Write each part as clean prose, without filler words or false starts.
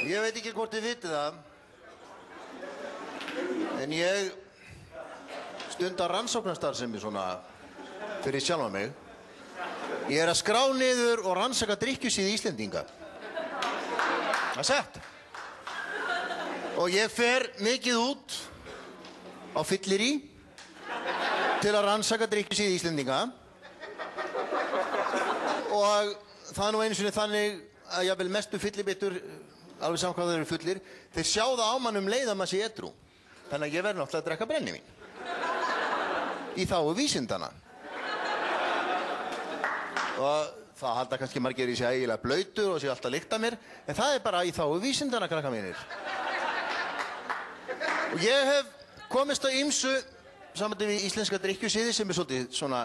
Ég veit ekki hvort þið vitið það, en ég stunda rannsóknarstarfsemi svona fyrir sjálfa mig. Ég að skrá niður og rannsaka drykkjusíði Íslendinga. Það er sett. Og ég fer mikið út á fyllirí til að rannsaka drykkjusíði Íslendinga. Og það er nú einu sinni þannig að jafnvel mestu fyllibittur, alveg saman hvað þeir eru fullir, þeir sjá það á mann leið að maður sé edrú. Þannig að ég verð náttúrulega að drekka brennivín. Í þágu vísindana. Og það halda kannski margir í sig eiginlega blautur og sé alltaf lykt af mér, en það er bara í þágu vísindana, krakka mínir. Og ég hef komist á ýmsu samandi við íslenska drykkjusíði sem er svolítið svona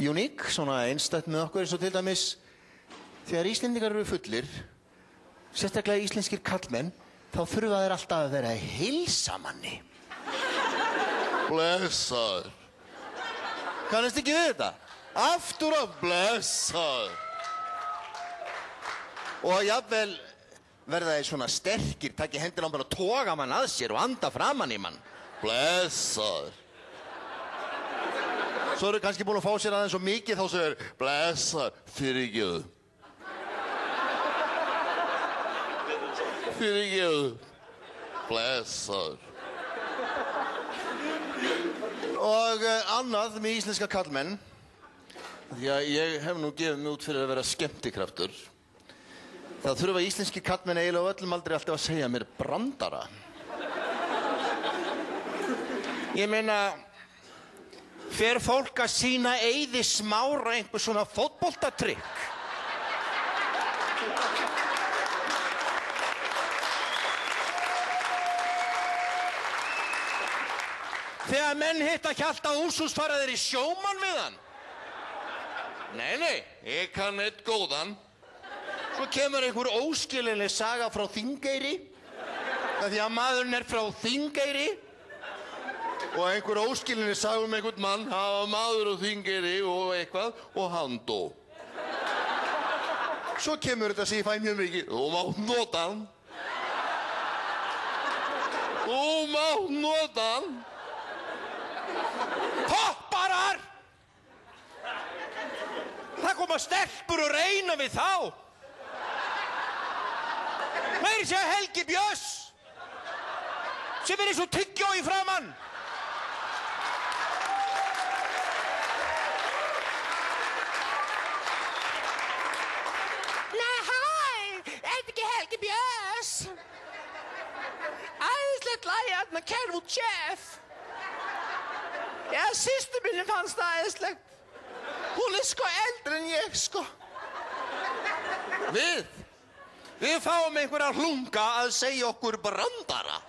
uník, svona einstætt með okkur, eins og til dæmis þegar Íslendingar eru fullir, sérstaklega íslenskir kallmenn, þá þurfa þeir alltaf að vera að heilsa manni. Blessaður. Kannast ekki við þetta? Aftur á blessaður. Og jafnvel verða þeir svona sterkir, taki hendina á mann og toga mann að sér og anda framan í mann. Blessaður. Svo eru kannski búin að fá sér aðeins svo mikið þá segir blessaður, fyrirgefðu. Fyrirgefðu. Blessaður. Og annað með íslenska kallmenn, því að ég hef nú gefið mig út fyrir að vera skemmtikraftur, það þurfa íslenski kallmenn eiginlega á öllum aldrei alltaf að segja mér brandara. Ég meina, fer fólk að sýna Eiði Smára einhver svona fótboltatrykk? Þegar menn hitta Hjalta Úrsús fara þeir í sjómann við hann? Nei, ég kann eitt góðan. Svo kemur einhver óskilinleg saga frá Þingeyri, því að maðurinn er frá Þingeyri, og einhver óskilinleg saga einhvern mann, hann var maður á Þingeyri og eitthvað, og hann dó. Svo kemur þetta sem ég fæ mjög mikið, þú mátt nota hann. Þú mátt nota hann. Popparar! Það koma stelpur og reyna við þá. Meiri segja Helgi Björns, sem er eins og tyggjó í framann. Nei, hæ, er þetta ekki Helgi Björns? Æðislegt lagi þarna, Kermút Chef. Já, systur minni fannst það æðislegt. Hún er sko eldri en ég, sko. Við fáum einhverja hlunga að segja okkur brandara.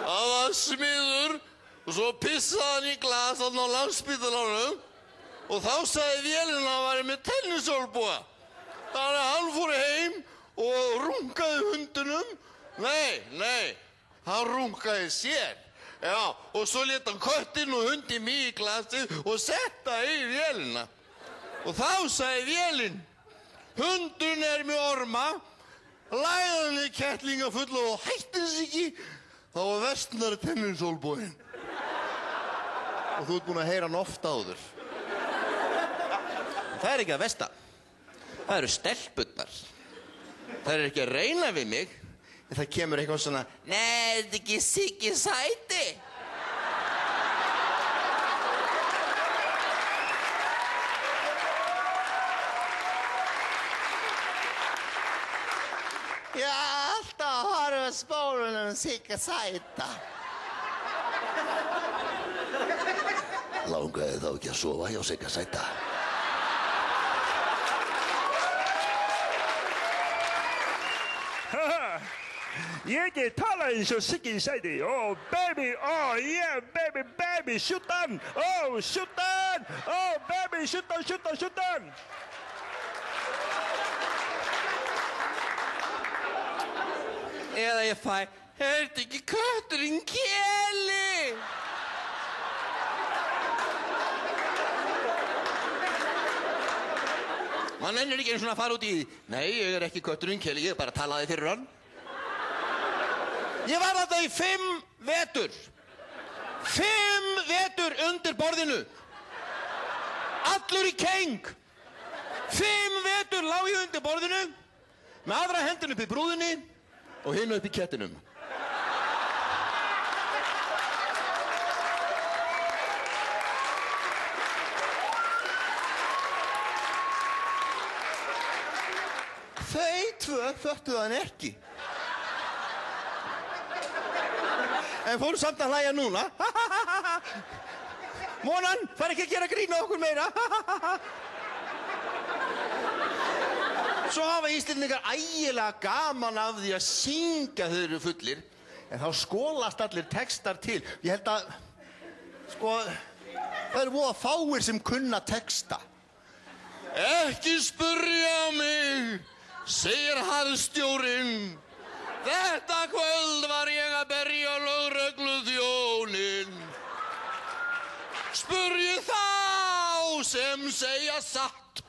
Það var smiður og svo pissaði hann í glas þarna á Landspítalanum og þá sagði vélina að hann væri með tennisólbúa. Þannig að hann fór heim og rungaði hundunum. Nei, hann rungaði sér. Já, og svo lét hann köttinn og hundinn mig í glasið og setta í vélina. Og þá sagði vélinn, hundurinn er með orma, lagði hann í kettlinga fulla og hætti þess ekki, þá var versnar tennisólbúinn. Og þú ert búin að heyra hann oft áður. Það er ekki að versta. Það eru stelpurnar. Það er ekki að reyna við mig. En það kemur eitthvað svona, nei, þetta ekki Siggi Sæti. Ég er alltaf að horfa spólunum Sigga Sæta. Langaði þá ekki að sofa hjá Sigga Sæta? Ég get tala eins og Siggi Sæti. Oh, baby, oh, yeah, baby, shoot down. Oh, shoot down. Oh, baby, shoot down. Eða ég fæ, er þetta ekki kötturinn Keli? Hann nennir ekki einu svona að fara út í því. Nei, ég er ekki kötturinn, Keli, ég bara talaði fyrir hann. Ég var þarna í 5 vetur. 5 vetur undir borðinu. Allur í keng. 5 vetur lá ég undir borðinu, með aðra hendina upp í brúðinni og hina upp í kettinum. Þau 2 föttuðu hann ekki. En fóru samt að hlæja núna. Mónan, fara ekki að gera grín á okkur meira. Svo hafa Íslendingar ægilega gaman af því að syngja þegar þeir eru fullir. En þá skolast allir textar til. Ég held að, sko, það eru voða fáir sem kunna texta. Ekki spurja mig, segir harðstjórinn. Þetta kvöld var ég að berja lögregluþjóninn. Spurji þá sem segja satt.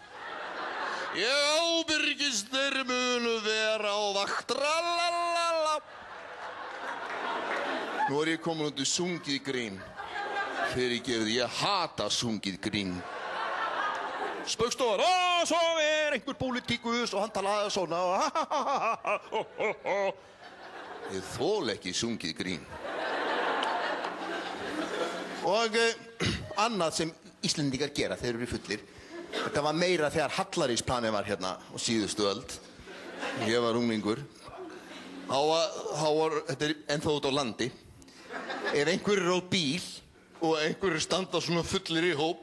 Ég ábyrgist þeir munu vera á vakt. Tralalala. Nú er ég komin út í sungið grín. Fyrirgefið, ég hata sungið grín. Spaugstofar, svo er einhver pólitíkus og hann talaði svona. Ég þol ekki sungið grín. Og annað sem Íslendingar gera þegar þeir eru fullir. Þetta var meira þegar Hallarísplanið var hérna á síðustu öld. Ég var unglingur. Þá var þetta ennþá út á landi. Ef einhver er á bíl og einhver er standa svona fullir í hóp.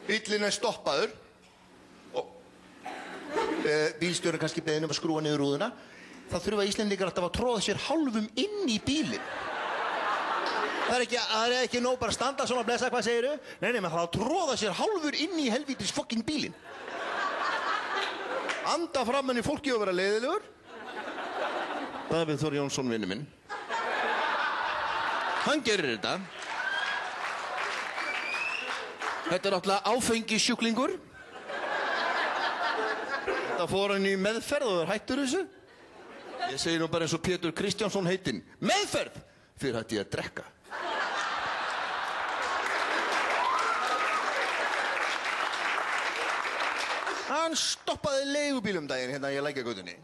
Bíllinn er stoppaður og bílstjórinn kannski beðinn að skrúa niður rúðuna. Það þurfa Íslendingar alltaf að tróða sér hálfum inn í bílinn. Það er ekki nóg bara að standa svona og blessa, hvað segiru? Nei, menn það að tróða sér hálfur inn í helvítis fucking bílinn. Anda fram henni fólki og vera leiðilegur. Davíð Þór Jónsson, vinur minn. Hann gerir þetta. Þetta er náttúrulega áfengissjúklingur. Það fór hann í meðferð og er hættur þessu. Ég segi nú bara eins og Pétur Kristjánsson heitinn. Meðferð! Fyrir hætti ég að drekka. Hann stoppaði leigubíl daginn hérna í Lækjargötunni.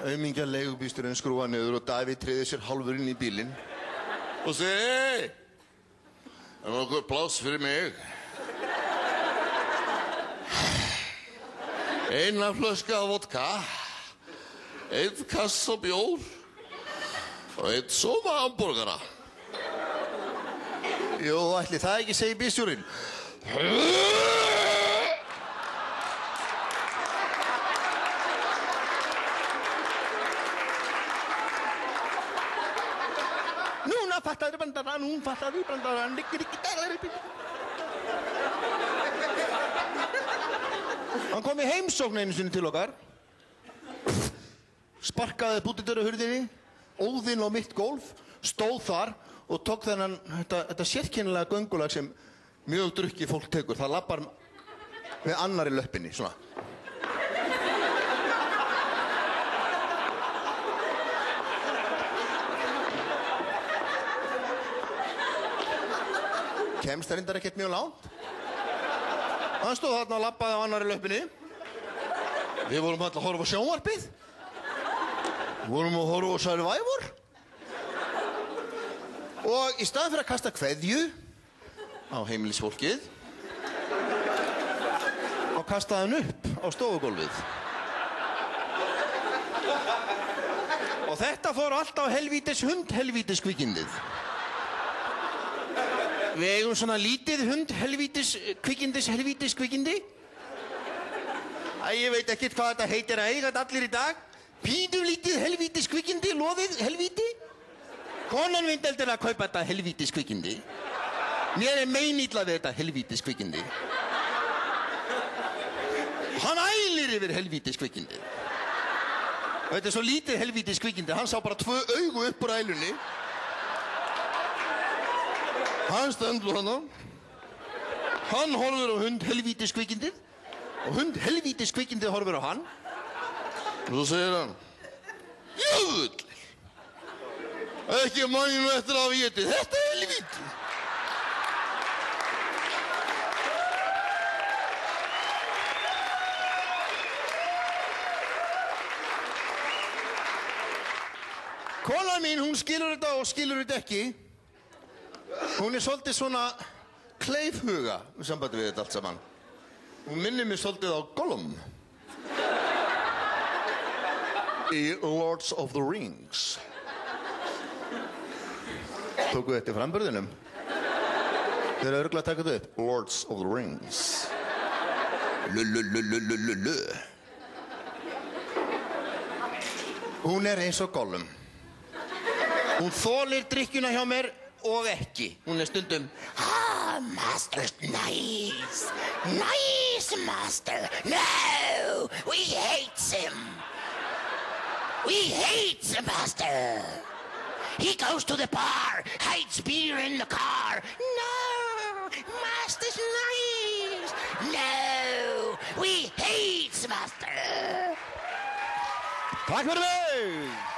Aumingja leigubílstjórinn skrúa niður og Davíð tryði sér hálfur inn í bílinn. Og segi, er nokkuð pláss fyrir mig? Eina flöska vodka, 1 kassa bjór og 1 soma hamborgara. Jú, ætli það ekki, segir bílstjórinn. Núna fattaðu brandarann, hún fattaðu brandarann. Hann kom í heimsókn einu sinni til okkar. Sparkaði útidyrahurðinni, óðinn á mitt gólf, stóð þar og tók þetta sérkennilega göngulag sem mjög drukkið fólk tekur. Það labbar með annarri löppinni, svona. Kemst það reyndar ekkert mjög langt. Hann stóð þarna og labbaði á annarri löppinni. Við vorum alltaf að horfa á sjónvarpið. Við vorum að horfa á Survivor. Og í staðinn fyrir að kasta kveðju á heimilisfólkið, og kastaði hann upp á stofugólfið. Og þetta fór allt á helvítis hund, helvítis kvikindið. Við eigum svona lítið hund, helvítis kvikindi. Æ, ég veit ekkert hvað þetta heitir að eiga þetta allir í dag. Pínu lítið helvítis kvikindi, loðið helvíti. Konan minn er að kaupa þetta helvítis kvikindi. Mér er meinilla við þetta helvítis kvikindi. Hann ælir yfir helvítis kvikindi. Og þetta er svo lítið helvítis kvikindi, hann sá bara 2 augu upp úr ælunni. Hann stendur hana. Hann horfir á hundhelvítiskvikindið og hundhelvítiskvikindið horfir á hann. Og svo segir hann, jöfull, ekki man ég nú eftir að hafa étið þetta helvíti. Kona mín, hún skilur þetta og skilur þetta ekki. Hún svolítið svona kleifhuga í sambandi við þetta allt saman. Hún minnir mig svolítið á Gollum í Lords of the Rings. Tóku þetta í framburðinum? Þeir eru örugglega að taka þetta upp. Lords of the Rings. Lululululululu. Hún eins og Gollum. Hún þolir drykkjuna hjá mér og ekki. Hún stundum, master's nice. Nice, master. No, we hate him. We hate the master. He goes to the bar, hides beer in the car. No, master's nice. No, we hate the master. Takk fyrir mig.